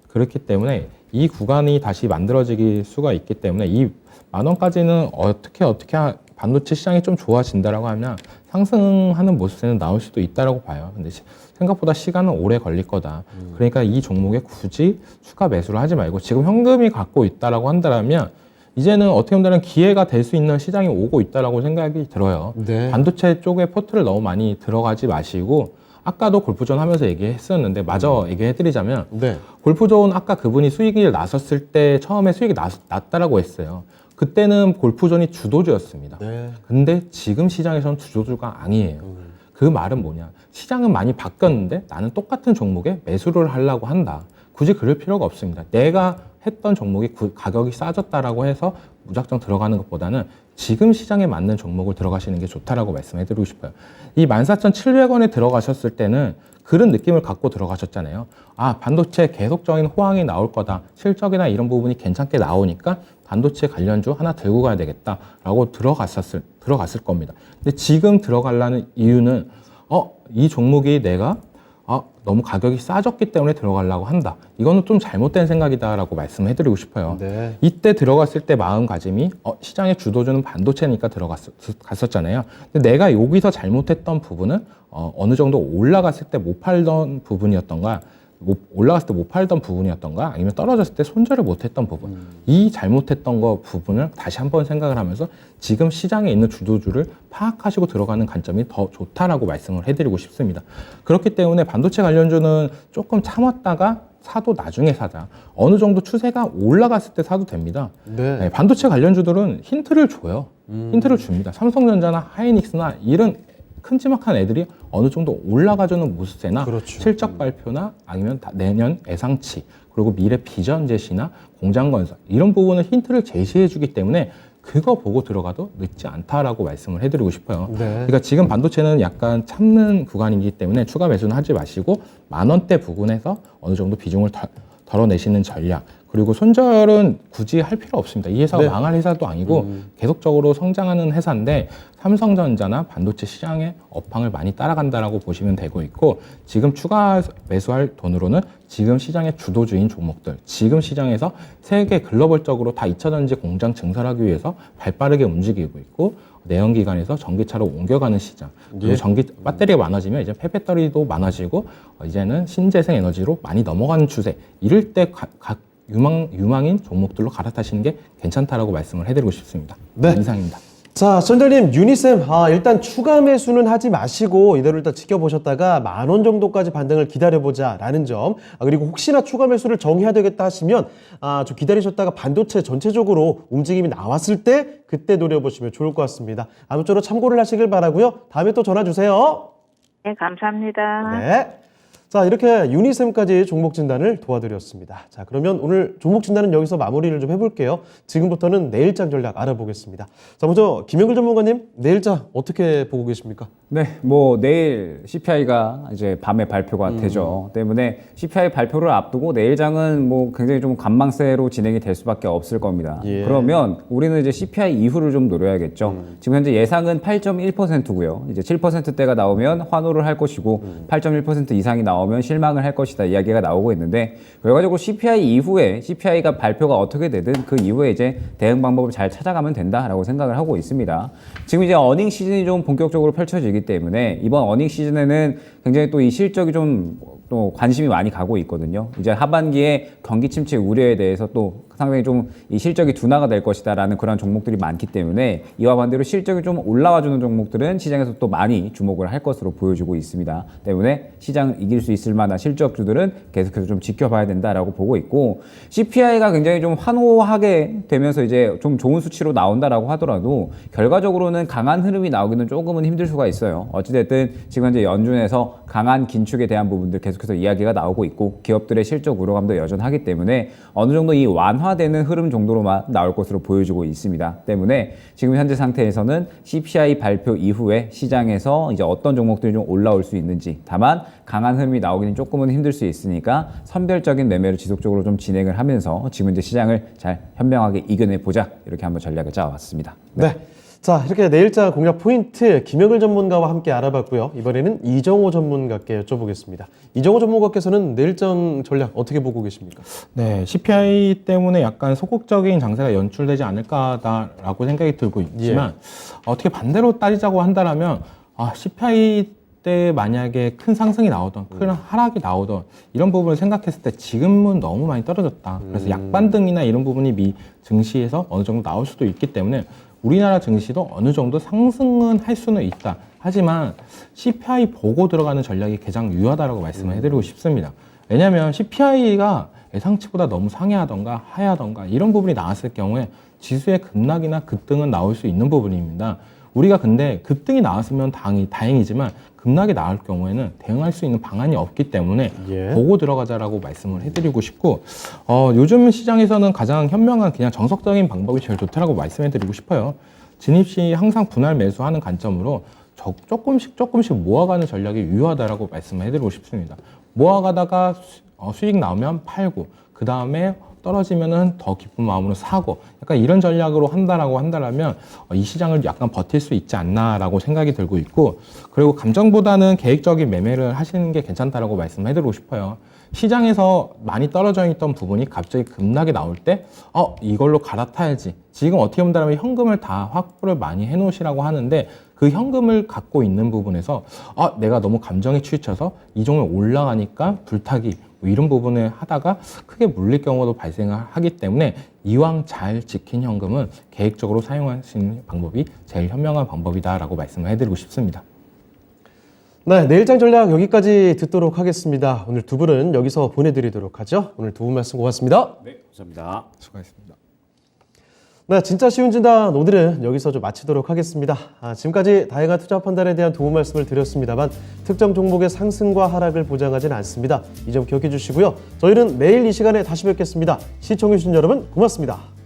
그렇기 때문에 이 구간이 다시 만들어질 수가 있기 때문에 이 10,000원까지는 어떻게 반도체 시장이 좀 좋아진다라고 하면 상승하는 모습에는 나올 수도 있다라고 봐요. 근데 생각보다 시간은 오래 걸릴 거다. 그러니까 이 종목에 굳이 추가 매수를 하지 말고 지금 현금이 갖고 있다라고 한다면 이제는 어떻게 보면 기회가 될 수 있는 시장이 오고 있다라고 생각이 들어요. 네. 반도체 쪽에 포트를 너무 많이 들어가지 마시고, 아까도 골프존 하면서 얘기했었는데 마저 얘기해드리자면 네. 골프존 아까 그분이 수익이 났었을 때 처음에 수익이 났다라고 했어요. 그때는 골프존이 주도주였습니다. 네. 근데 지금 시장에서는 주도주가 아니에요. 그 말은 뭐냐? 시장은 많이 바뀌었는데 나는 똑같은 종목에 매수를 하려고 한다. 굳이 그럴 필요가 없습니다. 내가 했던 종목이 가격이 싸졌다라고 해서 무작정 들어가는 것보다는 지금 시장에 맞는 종목을 들어가시는 게 좋다라고 말씀해드리고 싶어요. 이 14,700원에 들어가셨을 때는 그런 느낌을 갖고 들어가셨잖아요. 아, 반도체 계속적인 호황이 나올 거다. 실적이나 이런 부분이 괜찮게 나오니까 반도체 관련주 하나 들고 가야 되겠다라고 들어갔을 겁니다. 근데 지금 들어가려는 이유는 이 종목이 내가 너무 가격이 싸졌기 때문에 들어가려고 한다. 이거는 좀 잘못된 생각이다라고 말씀해드리고 싶어요. 네. 이때 들어갔을 때 마음가짐이 시장의 주도주는 반도체니까 들어갔었잖아요. 근데 내가 여기서 잘못했던 부분은 어느 정도 올라갔을 때 못 팔던 부분이었던가, 올라갔을 때 못 팔던 부분이었던가, 아니면 떨어졌을 때 손절을 못했던 부분, 이 잘못했던 거 부분을 다시 한번 생각을 하면서 지금 시장에 있는 주도주를 파악하시고 들어가는 관점이 더 좋다라고 말씀을 해드리고 싶습니다. 그렇기 때문에 반도체 관련주는 조금 참았다가 사도 나중에 사자. 어느 정도 추세가 올라갔을 때 사도 됩니다. 네. 네, 반도체 관련주들은 힌트를 줘요. 힌트를 줍니다. 삼성전자나 하이닉스나 이런 큼지막한 애들이 어느 정도 올라가주는 모습세나 그렇죠. 실적 발표나 아니면 내년 예상치, 그리고 미래 비전 제시나 공장 건설 이런 부분을 힌트를 제시해 주기 때문에 그거 보고 들어가도 늦지 않다라고 말씀을 해드리고 싶어요. 네. 그러니까 지금 반도체는 약간 참는 구간이기 때문에 추가 매수는 하지 마시고 10,000원대 부분에서 어느 정도 비중을 덜어내시는 전략, 그리고 손절은 굳이 할 필요 없습니다. 이 회사가 네. 망할 회사도 아니고 계속적으로 성장하는 회사인데 삼성전자나 반도체 시장의 업황을 많이 따라간다라고 보시면 되고 있고, 지금 추가 매수할 돈으로는 지금 시장의 주도주인 종목들, 지금 시장에서 세계 글로벌적으로 다 2차전지 공장 증설하기 위해서 발빠르게 움직이고 있고, 내연기관에서 전기차로 옮겨가는 시장, 그리고 예. 배터리가 많아지면 이제 폐배터리도 많아지고 이제는 신재생 에너지로 많이 넘어가는 추세, 이럴 때 각 유망인 종목들로 갈아타시는 게 괜찮다라고 말씀을 해드리고 싶습니다. 네. 이상입니다. 자, 전장님, 유니셈, 일단 추가 매수는 하지 마시고 이대로 일단 지켜보셨다가 10,000원 정도까지 반등을 기다려보자라는 점, 그리고 혹시나 추가 매수를 정해야 되겠다 하시면 좀 기다리셨다가 반도체 전체적으로 움직임이 나왔을 때 그때 노려보시면 좋을 것 같습니다. 아무쪼록 참고를 하시길 바라고요. 다음에 또 전화 주세요. 네, 감사합니다. 네. 자, 이렇게 유니쌤까지 종목 진단을 도와드렸습니다. 자, 그러면 오늘 종목 진단은 여기서 마무리를 좀 해볼게요. 지금부터는 내일장 전략 알아보겠습니다. 자, 먼저 김영글 전문가님, 내일장 어떻게 보고 계십니까? 네, 뭐 내일 CPI가 이제 밤에 발표가 되죠. 때문에 CPI 발표를 앞두고 내일장은 뭐 굉장히 좀 관망세로 진행이 될 수밖에 없을 겁니다. 예. 그러면 우리는 이제 CPI 이후를 좀 노려야겠죠. 지금 현재 예상은 8.1%고요. 이제 7%대가 나오면 환호를 할 것이고 8.1% 이상이 나오면 실망을 할 것이다 이야기가 나오고 있는데, 결과적으로 CPI 이후에 CPI가 발표가 어떻게 되든 그 이후에 이제 대응 방법을 잘 찾아가면 된다라고 생각을 하고 있습니다. 지금 이제 어닝 시즌이 좀 본격적으로 펼쳐지기 때문에 이번 어닝 시즌에는 굉장히 또 이 실적이 좀 또 관심이 많이 가고 있거든요. 이제 하반기에 경기 침체 우려에 대해서 또 상당히 좀 이 실적이 둔화가 될 것이다라는 그런 종목들이 많기 때문에 이와 반대로 실적이 좀 올라와주는 종목들은 시장에서 또 많이 주목을 할 것으로 보여지고 있습니다. 때문에 시장을 이길 수 있을 만한 실적주들은 계속해서 좀 지켜봐야 된다라고 보고 있고, CPI가 굉장히 좀 환호하게 되면서 이제 좀 좋은 수치로 나온다라고 하더라도 결과적으로는 강한 흐름이 나오기는 조금은 힘들 수가 있어요. 어찌됐든 지금 현재 연준에서 강한 긴축에 대한 부분들 계속해서 이야기가 나오고 있고 기업들의 실적 우려감도 여전하기 때문에 어느 정도 이 완화되는 흐름 정도로만 나올 것으로 보여지고 있습니다. 때문에 지금 현재 상태에서는 CPI 발표 이후에 시장에서 이제 어떤 종목들이 좀 올라올 수 있는지, 다만 강한 흐름이 나오기는 조금은 힘들 수 있으니까 선별적인 매매를 지속적으로 좀 진행을 하면서 지금 이제 시장을 잘 현명하게 이겨내 보자, 이렇게 한번 전략을 짜왔습니다. 네. 자, 이렇게 내일장 공략 포인트 김영글 전문가와 함께 알아봤고요. 이번에는 이정호 전문가께 여쭤보겠습니다. 이정호 전문가께서는 내일장 전략 어떻게 보고 계십니까? 네, CPI 때문에 약간 소극적인 장세가 연출되지 않을까라고 생각이 들고 있지만 어떻게 반대로 따지자고 한다면 CPI 때 만약에 큰 상승이 나오던 큰 하락이 나오던 이런 부분을 생각했을 때 지금은 너무 많이 떨어졌다. 그래서 약반등이나 이런 부분이 미 증시에서 어느 정도 나올 수도 있기 때문에 우리나라 증시도 어느 정도 상승은 할 수는 있다. 하지만 CPI 보고 들어가는 전략이 가장 유효하다고 말씀을 해드리고 싶습니다. 왜냐하면 CPI가 예상치보다 너무 상회하던가 하회하던가 이런 부분이 나왔을 경우에 지수의 급락이나 급등은 나올 수 있는 부분입니다. 우리가 근데 급등이 나왔으면 다행이지만 급락이 나올 경우에는 대응할 수 있는 방안이 없기 때문에 보고 들어가자라고 말씀을 해드리고 싶고, 요즘 시장에서는 가장 현명한 그냥 정석적인 방법이 제일 좋다라고 말씀해드리고 싶어요. 진입 시 항상 분할 매수하는 관점으로 조금씩 모아가는 전략이 유효하다라고 말씀해드리고 싶습니다. 모아가다가 수익 나오면 팔고, 그 다음에 떨어지면은 더 기쁜 마음으로 사고, 약간 이런 전략으로 한다면 이 시장을 약간 버틸 수 있지 않나라고 생각이 들고 있고, 그리고 감정보다는 계획적인 매매를 하시는 게 괜찮다라고 말씀해드리고 싶어요. 시장에서 많이 떨어져 있던 부분이 갑자기 급락이 나올 때 이걸로 갈아타야지. 지금 어떻게 본다면 현금을 다 확보를 많이 해놓으시라고 하는데, 그 현금을 갖고 있는 부분에서 내가 너무 감정에 치우쳐서 이 종목 올라가니까 불타기 뭐 이런 부분을 하다가 크게 물릴 경우도 발생하기 때문에 이왕 잘 지킨 현금은 계획적으로 사용하시는 방법이 제일 현명한 방법이다라고 말씀을 해드리고 싶습니다. 네, 내일장 전략 여기까지 듣도록 하겠습니다. 오늘 두 분은 여기서 보내드리도록 하죠. 오늘 두 분 말씀 고맙습니다. 네, 감사합니다. 수고하셨습니다. 네, 진짜 쉬운 진단 오늘은 여기서 좀 마치도록 하겠습니다. 지금까지 다양한 투자 판단에 대한 도움 말씀을 드렸습니다만 특정 종목의 상승과 하락을 보장하지는 않습니다. 이 점 기억해 주시고요. 저희는 내일 이 시간에 다시 뵙겠습니다. 시청해 주신 여러분 고맙습니다.